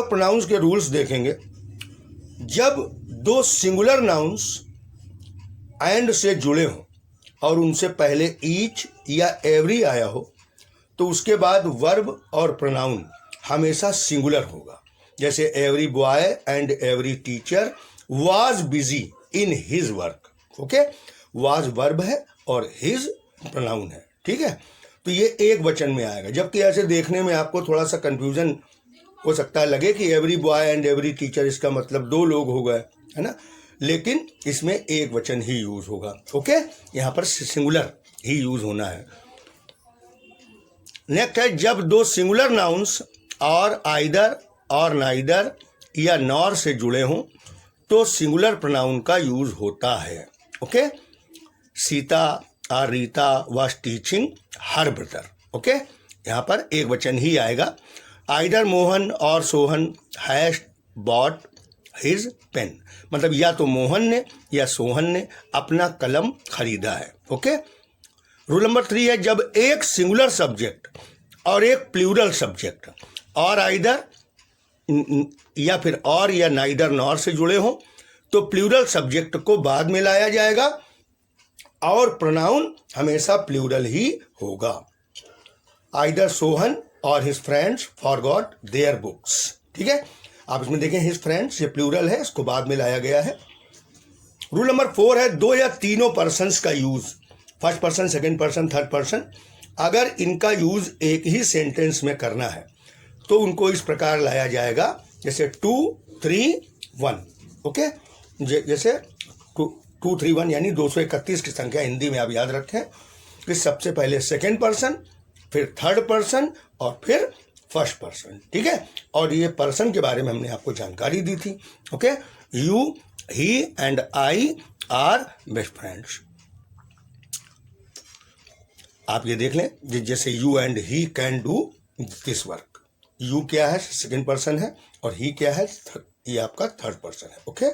लोग प्रोनाउंस के रूल्स देखेंगे। जब दो सिंगुलर नाउन्स एंड से जुड़े हों और उनसे पहले ईच या एवरी आया हो तो उसके बाद वर्ब और प्रोनाउन हमेशा सिंगुलर होगा। जैसे every boy and every teacher was busy in his work. Okay, was verb है और हिज प्रोनाउन है, ठीक है। तो ये एक वचन में आएगा, जबकि ऐसे देखने में आपको थोड़ा सा कंफ्यूजन हो सकता है, लगे कि every boy and every teacher इसका मतलब दो लोग हो गए, है ना, लेकिन इसमें एक वचन ही यूज होगा। ओके, यहाँ पर सिंगुलर ही यूज होना है। नेक्स्ट है, जब दो सिंगुलर नाउन्स और आइदर और नाइदर या नॉर से जुड़े हों तो सिंगुलर प्रोनाउन का यूज होता है। ओके, सीता और Rita was teaching her brother. Okay, यहाँ पर एक वचन ही आएगा। आइदर मोहन और Sohan has bought his pen, मतलब या तो मोहन ने या सोहन ने अपना कलम खरीदा है। ओके, रूल नंबर 3 है, जब एक सिंगुलर सब्जेक्ट और एक प्लूरल सब्जेक्ट और आइदर या फिर और या नाइदर नॉर से जुड़े हों तो प्लूरल सब्जेक्ट को बाद में लाया जाएगा और प्रोनाउन हमेशा प्लूरल ही होगा। आइदर सोहन और his friends forgot their books, ठीक है। आप इसमें देखें हिज फ्रेंड्स, ये प्लूरल है, इसको बाद में लाया गया है। रूल नंबर 4 है, दो या तीनों पर्सन्स का use, first person, second person, third person, अगर इनका यूज एक ही सेंटेंस में करना है तो उनको इस प्रकार लाया जाएगा, जैसे 2 3 1। ओके, जैसे 2 3 1 यानी 231 की संख्या हिंदी में आप याद रखें कि सबसे पहले सेकंड पर्सन, फिर थर्ड पर्सन और फिर फर्स्ट पर्सन, ठीक है। और ये पर्सन के बारे में हमने आपको जानकारी दी थी। Okay, you, he and I R best friends. आप ये देख लें, जैसे you and he can do this work. You क्या है, सेकंड पर्सन है, और ही क्या है, ये आपका थर्ड पर्सन है। ओके,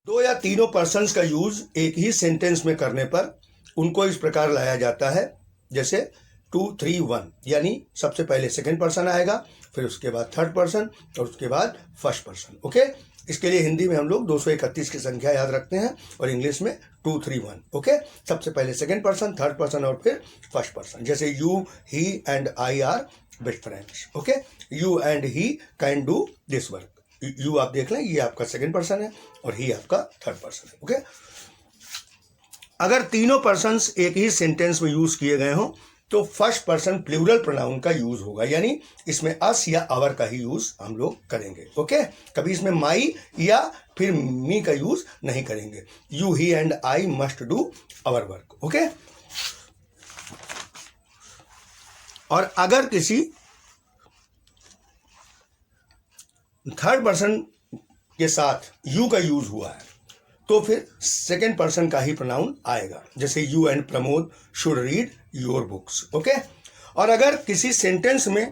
दो या तीनों पर्सन्स का यूज एक ही सेंटेंस में करने पर उनको इस प्रकार लाया जाता है, जैसे 2 3 1 यानी सबसे पहले सेकंड पर्सन आएगा, फिर उसके बाद थर्ड पर्सन और उसके बाद फर्स्ट पर्सन। ओके, इसके लिए हिंदी में हम लोग 231 की संख्या याद रखते हैं और इंग्लिश में 2 3 1। ओके, सबसे पहले सेकंड पर्सन, थर्ड पर्सन और फिर फर्स्ट पर्सन, जैसे you, he and I R best friends. Okay, you and he can do this work. You आप देख लें, ये आपका सेकंड पर्सन है और ही आपका थर्ड पर्सन है। ओके, अगर तीनों पर्सन्स एक ही सेंटेंस में यूज किए गए हों तो फर्स्ट पर्सन प्लूरल प्रोनाउन का यूज होगा, यानी इसमें अस या आवर का ही यूज हम लोग करेंगे। ओके, कभी इसमें माई या फिर मी का यूज नहीं करेंगे। You, he and I must do our work. Okay, और अगर किसी थर्ड पर्सन के साथ यू का यूज हुआ है तो फिर सेकेंड पर्सन का ही प्रोनाउन आएगा, जैसे you and Pramod should read your books. Okay, और अगर किसी सेंटेंस में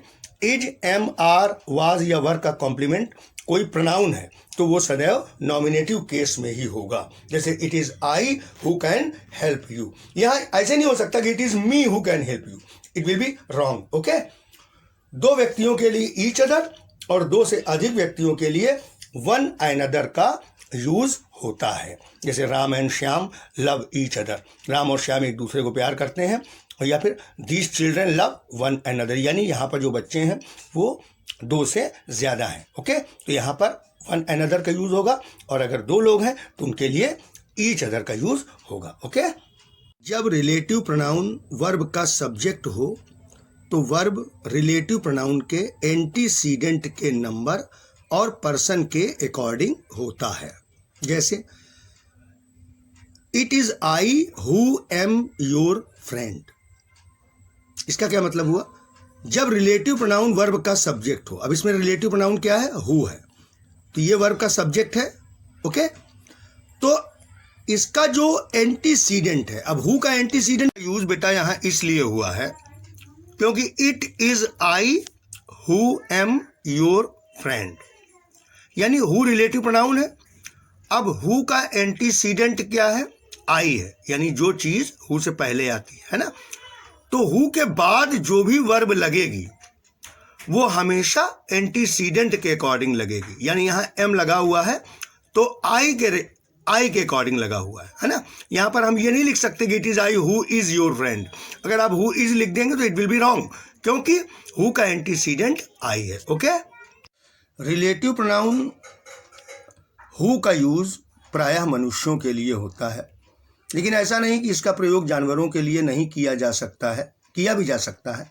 इज, एम, आर, वाज या वर का कॉम्प्लीमेंट कोई प्रोनाउन है तो वो सदैव नॉमिनेटिव केस में ही होगा, जैसे it is I who can help you. यहाँ ऐसे नहीं हो सकता कि it is me who can help you, it will be wrong. Okay, दो व्यक्तियों के लिए ईच अदर और दो से अधिक व्यक्तियों के लिए वन अनदर का यूज होता है, जैसे Ram and Shyam love each other, Ram और श्याम एक दूसरे को प्यार करते हैं, और या फिर these children love one another, यानी यहाँ पर जो बच्चे हैं वो दो से ज्यादा हैं। ओके, तो यहाँ पर वन अनदर का यूज होगा, और अगर दो लोग हैं तो उनके लिए ईच अदर का यूज होगा। ओके, जब रिलेटिव प्रोनाउन वर्ब का सब्जेक्ट हो तो वर्ब रिलेटिव प्रोनाउन के एंटीसीडेंट के नंबर और पर्सन के अकॉर्डिंग होता है, जैसे it is I who am your friend. इसका क्या मतलब हुआ, जब रिलेटिव प्रोनाउन वर्ब का सब्जेक्ट हो, अब इसमें रिलेटिव प्रोनाउन क्या है, हु है, तो ये वर्ब का सब्जेक्ट है। ओके, तो इसका जो एंटीसीडेंट है, अब हु का एंटीसीडेंट यूज बेटा यहां इसलिए हुआ है क्योंकि it is I who am your friend, यानी हु रिलेटिव प्रोनाउन है। अब हु का एंटीसीडेंट क्या है, आई है, यानी जो चीज हु से पहले आती है ना, तो हु के बाद जो भी वर्ब लगेगी वो हमेशा एंटीसीडेंट के अकॉर्डिंग लगेगी। यानी यहाँ एम लगा हुआ है तो आई के अकॉर्डिंग लगा हुआ है ना। यहाँ पर हम ये नहीं लिख सकते कि it is I who is your friend. अगर आप हु इज लिख देंगे तो इट विल बी रॉन्ग, क्योंकि हु का एंटीसीडेंट आई है। ओके, रिलेटिव प्रोनाउन हु का यूज प्रायः मनुष्यों के लिए होता है, लेकिन ऐसा नहीं कि इसका प्रयोग जानवरों के लिए नहीं किया जा सकता है, किया भी जा सकता है।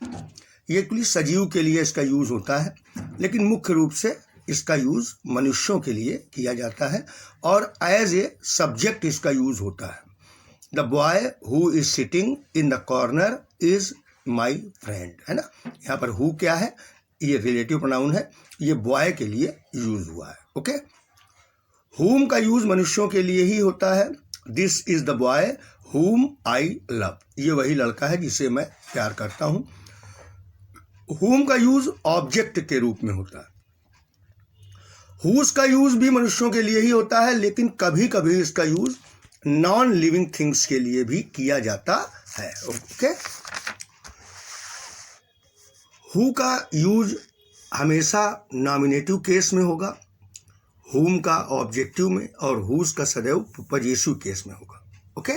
ये एक्चुअली सजीव के लिए इसका यूज होता है, लेकिन मुख्य रूप से इसका यूज मनुष्यों के लिए किया जाता है और एज ए सब्जेक्ट इसका यूज होता है। The boy who is sitting in the corner is my friend, है ना। यहाँ पर हु क्या है, ये रिलेटिव प्रोनाउन है, ये बॉय के लिए यूज हुआ है। ओके, हुम का यूज मनुष्यों के लिए ही होता है। दिस इज द बॉय हुम आई लव, ये वही लड़का है जिसे मैं प्यार करता हूं। हुम का यूज ऑब्जेक्ट के रूप में होता है। हुज का यूज भी मनुष्यों के लिए ही होता है, लेकिन कभी कभी इसका यूज नॉन लिविंग थिंग्स के लिए भी किया जाता है। ओके, हु का यूज हमेशा नॉमिनेटिव केस में होगा, हुम का ऑब्जेक्टिव में, और हुज का सदैव पजेसिव केस में होगा। ओके,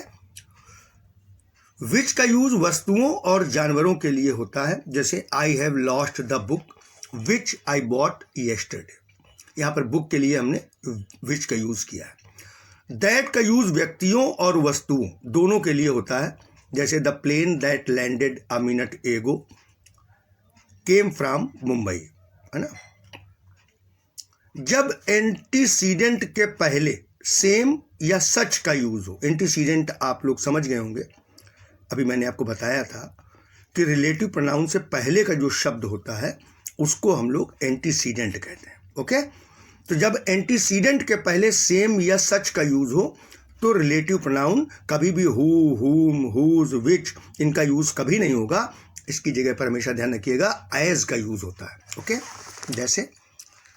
विच का यूज वस्तुओं और जानवरों के लिए होता है, जैसे I have lost the book which I bought yesterday. यहाँ पर बुक के लिए हमने विच का यूज किया है। दैट का यूज व्यक्तियों और वस्तुओं दोनों के लिए होता है, जैसे the plane that landed a minute ago came from Mumbai, है ना। जब एंटीसीडेंट के पहले सेम या सच का यूज हो, एंटीसीडेंट आप लोग समझ गए होंगे, अभी मैंने आपको बताया था कि रिलेटिव प्रोनाउन से पहले का जो शब्द होता है उसको हम लोग एंटीसीडेंट कहते हैं। ओके, तो जब एंटीसीडेंट के पहले सेम या सच का यूज हो तो रिलेटिव प्रोनाउन कभी भी हु, हुम, हुज, विच इनका यूज कभी नहीं होगा। इसकी जगह पर हमेशा ध्यान रखिएगा एज का यूज होता है। ओके, जैसे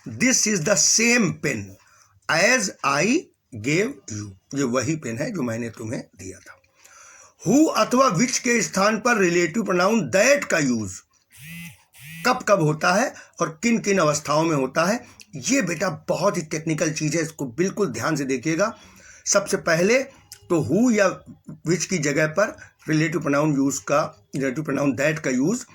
this is the same pen as I gave you, ये वही पेन है जो मैंने तुम्हें दिया था। हु अथवा विच के स्थान पर रिलेटिव प्रोनाउन दैट का यूज कब कब होता है और किन किन अवस्थाओं में होता है, ये बेटा बहुत ही टेक्निकल चीज है, इसको बिल्कुल ध्यान से देखिएगा। सबसे पहले तो हु या विच की जगह पर रिलेटिव प्रोनाउन दैट का यूज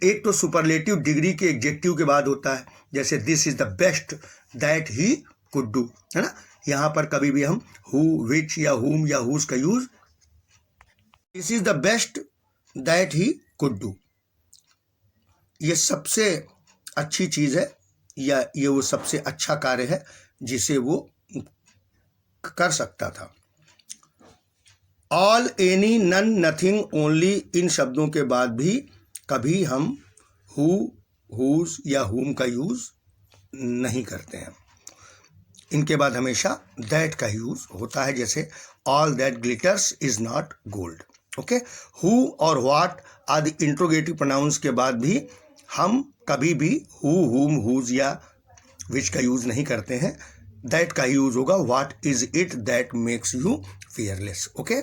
एक तो सुपरलेटिव डिग्री के एडजेक्टिव के बाद होता है, जैसे this is the best that he could do, है ना। यहाँ पर कभी भी हम हु, विच या हुम या हुज का use, this is the best that he could do, ये सबसे अच्छी चीज है या ये वो सबसे अच्छा कार्य है जिसे वो कर सकता था। All, any, none, nothing, only, इन शब्दों के बाद भी कभी हम हु, हुज या हुम का यूज नहीं करते हैं। इनके बाद हमेशा दैट का यूज होता है, जैसे all that glitters is not gold. Okay, who और व्हाट आदि इंट्रोगेटिव प्रोनाउंस के बाद भी हम कभी भी हु, हुम, हुज या विच का यूज नहीं करते हैं। दैट का यूज होगा, what is it that makes you fearless. Okay.